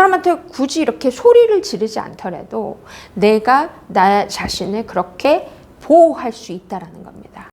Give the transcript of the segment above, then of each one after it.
사람한테 굳이 이렇게 소리를 지르지 않더라도 내가 나 자신을 그렇게 보호할 수 있다는 겁니다.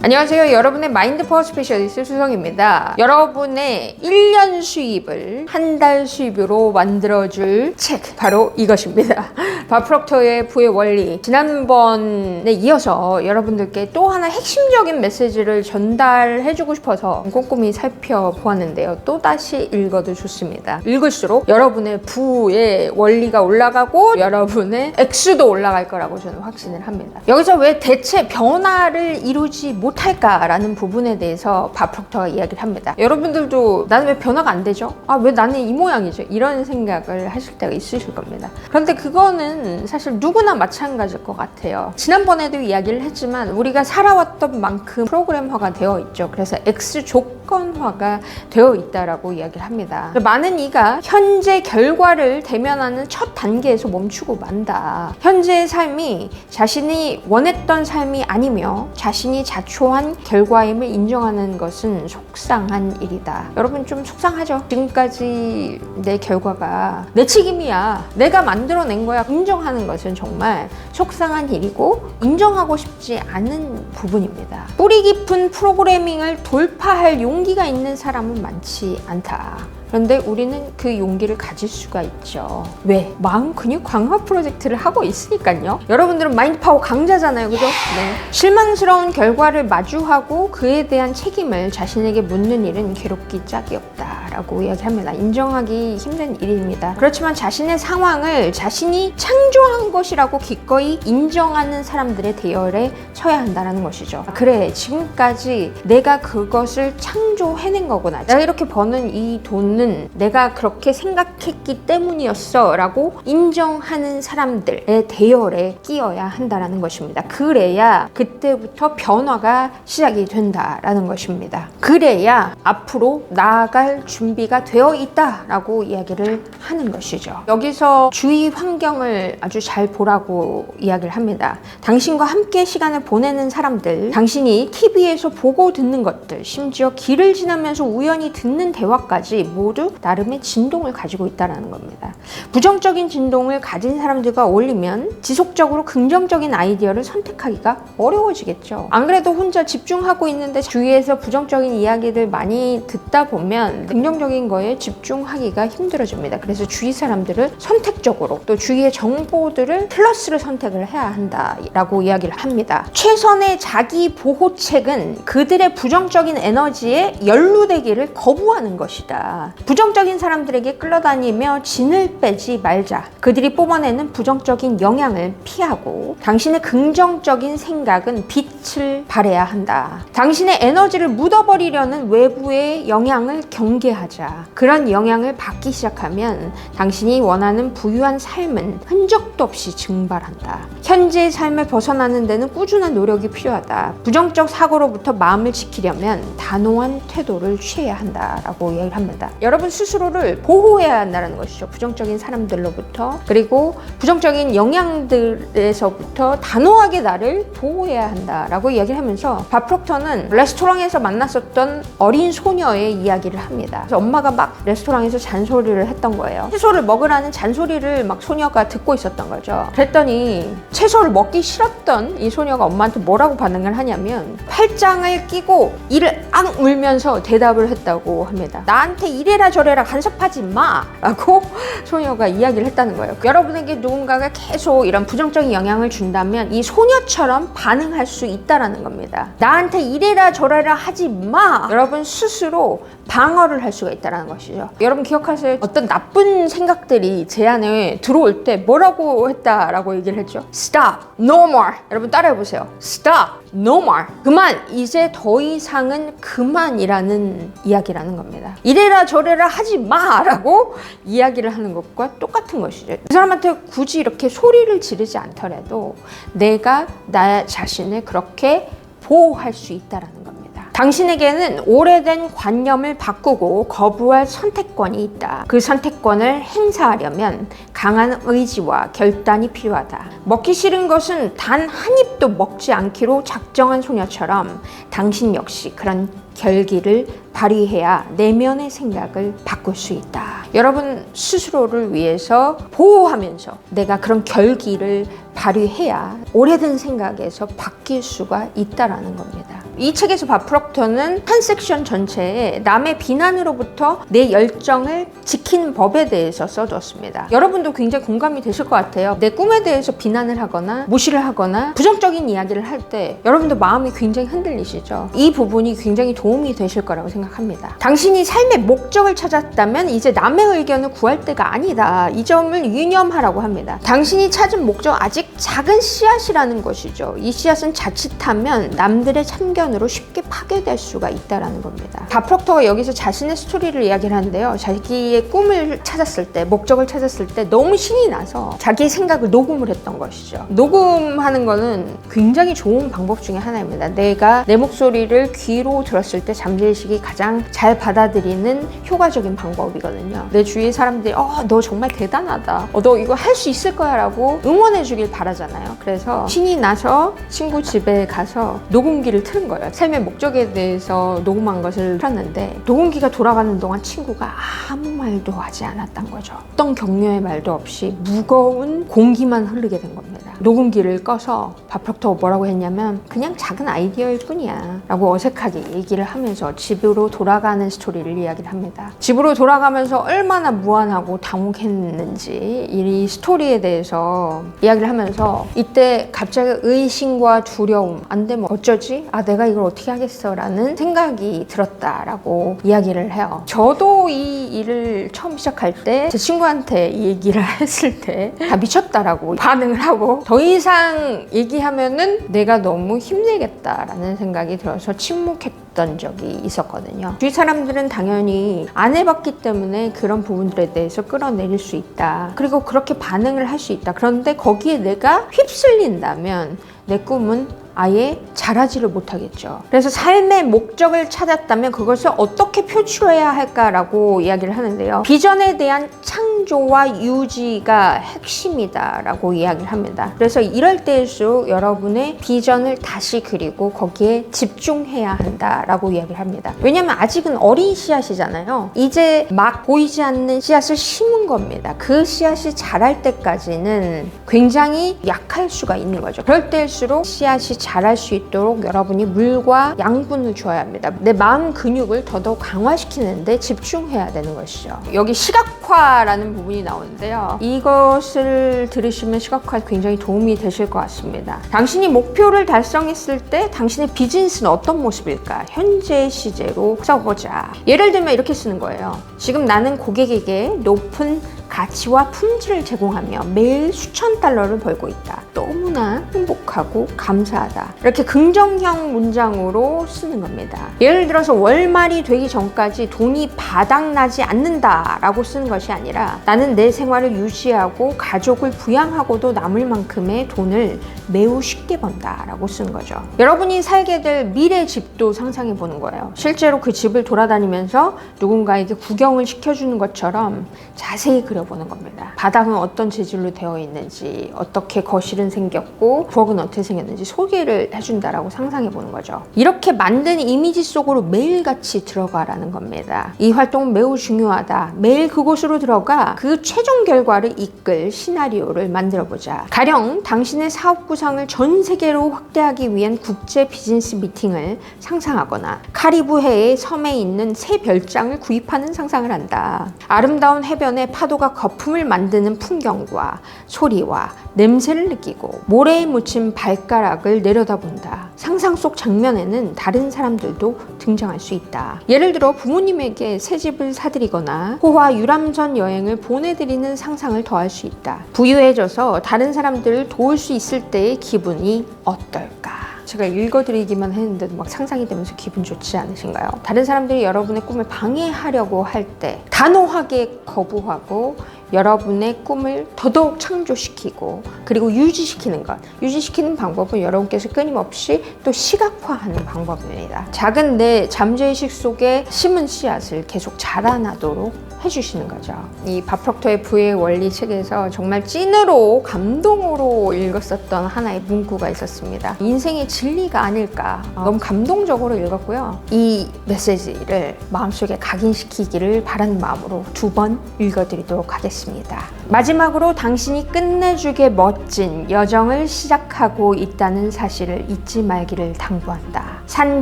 안녕하세요. 여러분의 마인드 파워 스페셜리스트 수성입니다. 여러분의 1년 수입을 한 달 수입으로 만들어줄 책, 바로 이것입니다. 밥 프록터의 부의 원리. 지난번에 이어서 여러분들께 또 하나 핵심적인 메시지를 전달해주고 싶어서 꼼꼼히 살펴보았는데요. 또다시 읽어도 좋습니다. 읽을수록 여러분의 부의 원리가 올라가고 여러분의 액수도 올라갈 거라고 저는 확신을 합니다. 여기서 왜 대체 변화를 이루지 못할까라는 부분에 대해서 밥 프록터가 이야기를 합니다. 여러분들도 나는 왜 변화가 안 되죠? 왜 나는 이 모양이죠? 이런 생각을 하실 때가 있으실 겁니다. 그런데 그거는 사실 누구나 마찬가지일 것 같아요. 지난번에도 이야기를 했지만 우리가 살아왔던 만큼 프로그램화가 되어 있죠. 그래서 X 조건화가 되어 있다라고 이야기를 합니다. 많은 이가 현재 결과를 대면하는 첫 단계에서 멈추고 만다. 현재의 삶이 자신이 원했던 삶이 아니며 자신이 자초한 결과임을 인정하는 것은 속상한 일이다. 여러분 좀 속상하죠? 지금까지 내 결과가 내 책임이야. 내가 만들어낸 거야. 인정하는 것은 정말 속상한 일이고 인정하고 싶지 않은 부분입니다. 뿌리 깊은 프로그래밍을 돌파할 용기가 있는 사람은 많지 않다. 그런데 우리는 그 용기를 가질 수가 있죠. 왜? 마음 근육 강화 프로젝트를 하고 있으니까요. 여러분들은 마인드 파워 강자잖아요. 그죠? 네. 실망스러운 결과를 마주하고 그에 대한 책임을 자신에게 묻는 일은 괴롭기 짝이 없다 라고 이야기합니다. 인정하기 힘든 일입니다. 그렇지만 자신의 상황을 자신이 창조한 것이라고 기꺼이 인정하는 사람들의 대열에 서야 한다는 것이죠. 그래, 지금까지 내가 그것을 창조해낸 거구나. 내가 이렇게 버는 이 돈은 내가 그렇게 생각했기 때문이었어 라고 인정하는 사람들의 대열에 끼어야 한다는 것입니다. 그래야 그때부터 변화가 시작이 된다라는 것입니다. 그래야 앞으로 나아갈 준비가 되어 있다라고 이야기를 하는 것이죠. 여기서 주위 환경을 아주 잘 보라고 이야기를 합니다. 당신과 함께 시간을 보내는 사람들, 당신이 TV에서 보고 듣는 것들, 심지어 길을 지나면서 우연히 듣는 대화까지 모두 나름의 진동을 가지고 있다는 겁니다. 부정적인 진동을 가진 사람들과 어울리면 지속적으로 긍정적인 아이디어를 선택하기가 어려워지겠죠. 안 그래도 혼자 집중하고 있는데 주위에서 부정적인 이야기들 많이 듣다 보면 긍정적인 거에 집중하기가 힘들어집니다. 그래서 주위 사람들을 선택적으로 또 주위의 정보들을 플러스를 선택을 해야 한다라고 이야기를 합니다. 최선의 자기 보호책은 그들의 부정적인 에너지에 연루되기를 거부하는 것이다. 부정적인 사람들에게 끌려다니며 진을 빼지 말자. 그들이 뿜어내는 부정적인 영향을 피하고 당신의 긍정적인 생각은 빛을 발해야 한다. 당신의 에너지를 묻어버리려는 외부의 영향을 경계하자. 그런 영향을 받기 시작하면 당신이 원하는 부유한 삶은 흔적도 없이 증발한다. 현재의 삶을 벗어나는 데는 꾸준한 노력이 필요하다. 부정적 사고로부터 마음을 지키려면 단호한 태도를 취해야 한다라고 이야기를 합니다. 여러분 스스로를 보호해야 한다는 것이죠. 부정적인 사람들로부터, 그리고 부정적인 영향들에서부터 단호하게 나를 보호해야 한다라고 이야기를 하면서 밥 프록터는 레스토랑에서 만났었던 어린 소녀의 이야기를 합니다. 그래서 엄마가 막 레스토랑에서 잔소리를 했던 거예요. 채소를 먹으라는 잔소리를 막 소녀가 듣고 있었던 거죠. 그랬더니 채소를 먹기 싫었던 이 소녀가 엄마한테 뭐라고 반응을 하냐면 팔짱을 끼고 이를 악 물면서 대답을 했다고 합니다. 나한테 이래라 저래라 간섭하지 마 라고 소녀가 이야기를 했다는 거예요. 여러분에게 누군가가 계속 이런 부정적인 영향을 준다면 이 소녀처럼 반응할 수 있다는 겁니다. 나한테 이래라 저래라 하지 마. 여러분 스스로 방어를 할 수가 있다는 것이죠. 여러분 기억하세요? 어떤 나쁜 생각들이 제 안에 들어올 때 뭐라고 했다라고 얘기를 했죠? Stop, no more. 여러분 따라해보세요. Stop, no more. 그만, 이제 더 이상은 그만이라는 이야기라는 겁니다. 이래라 저래라 하지 마라고 이야기를 하는 것과 똑같은 것이죠. 그 사람한테 굳이 이렇게 소리를 지르지 않더라도 내가 나 자신을 그렇게 보호할 수 있다는 겁니다. 당신에게는 오래된 관념을 바꾸고 거부할 선택권이 있다. 그 선택권을 행사하려면 강한 의지와 결단이 필요하다. 먹기 싫은 것은 단 한 입도 먹지 않기로 작정한 소녀처럼 당신 역시 그런 결기를 발휘해야 내면의 생각을 바꿀 수 있다. 여러분 스스로를 위해서 보호하면서 내가 그런 결기를 발휘해야 오래된 생각에서 바뀔 수가 있다라는 겁니다. 이 책에서 밥 프록터는 한 섹션 전체에 남의 비난으로부터 내 열정을 지키는 법에 대해서 써두었습니다. 여러분도 굉장히 공감이 되실 것 같아요. 내 꿈에 대해서 비난을 하거나 무시를 하거나 부정적인 이야기를 할 때 여러분도 마음이 굉장히 흔들리시죠. 이 부분이 굉장히 도움이 되실 거라고 생각합니다. 당신이 삶의 목적을 찾았다면 이제 남의 의견을 구할 때가 아니다. 이 점을 유념하라고 합니다. 당신이 찾은 목적 아직 작은 씨앗이라는 것이죠. 이 씨앗은 자칫하면 남들의 참견으로 쉽게 파괴될 수가 있다는 겁니다. 밥 프록터가 여기서 자신의 스토리를 이야기를 하는데요. 자기의 꿈을 찾았을 때, 목적을 찾았을 때 너무 신이 나서 자기의 생각을 녹음을 했던 것이죠. 녹음하는 거는 굉장히 좋은 방법 중에 하나입니다. 내가 내 목소리를 귀로 들었을 때 잠재의식이 가장 잘 받아들이는 효과적인 방법이거든요. 내 주위의 사람들이 너 정말 대단하다. 너 이거 할 수 있을 거야 라고 응원해 주길 바라잖아요. 그래서 신이 나서 친구 집에 가서 녹음기를 틀은 거예요. 삶의 목적에 대해서 녹음한 것을 틀었는데 녹음기가 돌아가는 동안 친구가 아무 말도 하지 않았던 거죠. 어떤 격려의 말도 없이 무거운 공기만 흐르게 된 겁니다. 녹음기를 꺼서 밥 프록터가 뭐라고 했냐면 그냥 작은 아이디어일 뿐이야 라고 어색하게 얘기를 하면서 집으로 돌아가는 스토리를 이야기를 합니다. 집으로 돌아가면서 얼마나 무안하고 당혹했는지 이 스토리에 대해서 이야기를 하면서 이때 갑자기 의심과 두려움, 안 되면 어쩌지? 내가 이걸 어떻게 하겠어? 라는 생각이 들었다라고 이야기를 해요. 저도 이 일을 처음 시작할 때 제 친구한테 이 얘기를 했을 때 다 미쳤다라고 반응을 하고 더 이상 얘기하면은 내가 너무 힘내겠다라는 생각이 들어서 침묵했던 적이 있었거든요. 주위 사람들은 당연히 안 해봤기 때문에 그런 부분들에 대해서 끌어내릴 수 있다. 그리고 그렇게 반응을 할 수 있다. 그런데 거기에 내가 휩쓸린다면 내 꿈은 아예 자라지를 못하겠죠. 그래서 삶의 목적을 찾았다면 그것을 어떻게 표출해야 할까라고 이야기를 하는데요. 비전에 대한 창조와 유지가 핵심이다라고 이야기를 합니다. 그래서 이럴 때일수록 여러분의 비전을 다시 그리고 거기에 집중해야 한다라고 이야기를 합니다. 왜냐하면 아직은 어린 씨앗이잖아요. 이제 막 보이지 않는 씨앗을 심은 겁니다. 그 씨앗이 자랄 때까지는 굉장히 약할 수가 있는 거죠. 그럴 때일수록 씨앗이 자랄 수 있도록 여러분이 물과 양분을 줘야 합니다. 내 마음 근육을 더더욱 강화시키는데 집중해야 되는 것이죠. 여기 시각화라는 부분이 나오는데요. 이것을 들으시면 시각화에 굉장히 도움이 되실 것 같습니다. 당신이 목표를 달성했을 때 당신의 비즈니스는 어떤 모습일까? 현재 시제로 써보자. 예를 들면 이렇게 쓰는 거예요. 지금 나는 고객에게 높은 가치와 품질을 제공하며 매일 수천 달러를 벌고 있다. 너무나 행복하고 감사하다. 이렇게 긍정형 문장으로 쓰는 겁니다. 예를 들어서 월말이 되기 전까지 돈이 바닥나지 않는다라고 쓰는 것이 아니라 나는 내 생활을 유지하고 가족을 부양하고도 남을 만큼의 돈을 매우 쉽게 번다라고 쓰는 거죠. 여러분이 살게 될 미래 집도 상상해 보는 거예요. 실제로 그 집을 돌아다니면서 누군가에게 구경을 시켜주는 것처럼 자세히 그려보는 겁니다. 바닥은 어떤 재질로 되어 있는지, 어떻게 거실은 생겼고 부엌은 어떻게 생겼는지 소개를 해준다라고 상상해 보는 거죠. 이렇게 만든 이미지 속으로 매일같이 들어가라는 겁니다. 이 활동은 매우 중요하다. 매일 그곳으로 들어가 그 최종 결과를 이끌 시나리오를 만들어보자. 가령 당신의 사업 구상을 전 세계로 확대하기 위한 국제 비즈니스 미팅을 상상하거나 카리브해의 섬에 있는 새 별장을 구입하는 상상을 한다. 아름다운 해변에 파도가 거품을 만드는 풍경과 소리와 냄새를 느끼고 모래에 묻힌 발가락을 내려다본다. 상상 속 장면에는 다른 사람들도 등장할 수 있다. 예를 들어 부모님에게 새 집을 사드리거나 호화 유람선 여행을 보내드리는 상상을 더할 수 있다. 부유해져서 다른 사람들을 도울 수 있을 때의 기분이 어떨까? 제가 읽어드리기만 했는데도 막 상상이 되면서 기분 좋지 않으신가요? 다른 사람들이 여러분의 꿈을 방해하려고 할 때 단호하게 거부하고 여러분의 꿈을 더더욱 창조시키고 그리고 유지시키는 것. 유지시키는 방법은 여러분께서 끊임없이 또 시각화하는 방법입니다. 작은 내 잠재의식 속에 심은 씨앗을 계속 자라나도록 해주시는 거죠. 이 바프록토의 부의 원리 책에서 정말 찐으로 감동으로 읽었었던 하나의 문구가 있었습니다. 인생의 진리가 아닐까. 너무 감동적으로 읽었고요. 이 메시지를 마음속에 각인시키기를 바라는 마음으로 2번 읽어드리도록 하겠습니다. 마지막으로 당신이 끝내주게 멋진 여정을 시작하고 있다는 사실을 잊지 말기를 당부한다. 산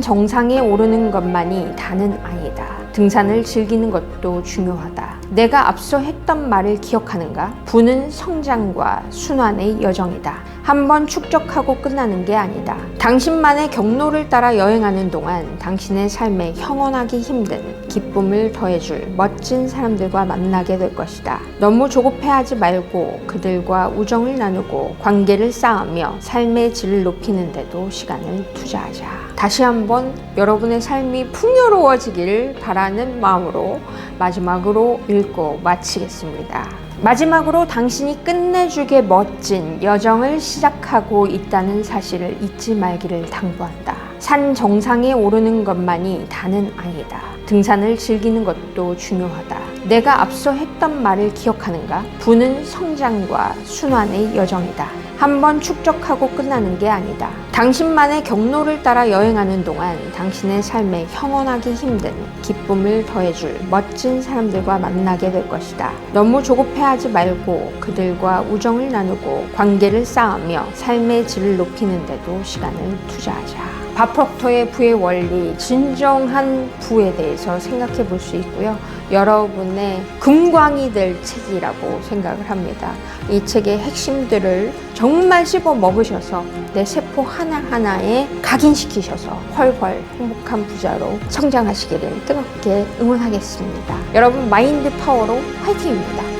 정상에 오르는 것만이 다는 아니다. 등산을 즐기는 것도 중요하다. 내가 앞서 했던 말을 기억하는가? 부는 성장과 순환의 여정이다. 한번 축적하고 끝나는 게 아니다. 당신만의 경로를 따라 여행하는 동안 당신의 삶에 형언하기 힘든 기쁨을 더해줄 멋진 사람들과 만나게 될 것이다. 너무 조급해하지 말고 그들과 우정을 나누고 관계를 쌓으며 삶의 질을 높이는 데도 시간을 투자하자. 다시 한번 여러분의 삶이 풍요로워지기를 바라는 마음으로 마지막으로 읽고 마치겠습니다. 마지막으로 당신이 끝내주게 멋진 여정을 시작하고 있다는 사실을 잊지 말기를 당부한다. 산 정상에 오르는 것만이 다는 아니다. 등산을 즐기는 것도 중요하다. 내가 앞서 했던 말을 기억하는가? 부는 성장과 순환의 여정이다. 한번 축적하고 끝나는 게 아니다. 당신만의 경로를 따라 여행하는 동안 당신의 삶에 형언하기 힘든 기쁨을 더해줄 멋진 사람들과 만나게 될 것이다. 너무 조급해하지 말고 그들과 우정을 나누고 관계를 쌓으며 삶의 질을 높이는 데도 시간을 투자하자. 바프록토의 부의 원리, 진정한 부에 대해서 생각해 볼 수 있고요. 여러분의 금광이 될 책이라고 생각을 합니다. 이 책의 핵심들을 정말 씹어 먹으셔서 내 세포 하나하나에 각인시키셔서 훨훨 행복한 부자로 성장하시기를 뜨겁게 응원하겠습니다. 여러분 마인드 파워로 화이팅입니다.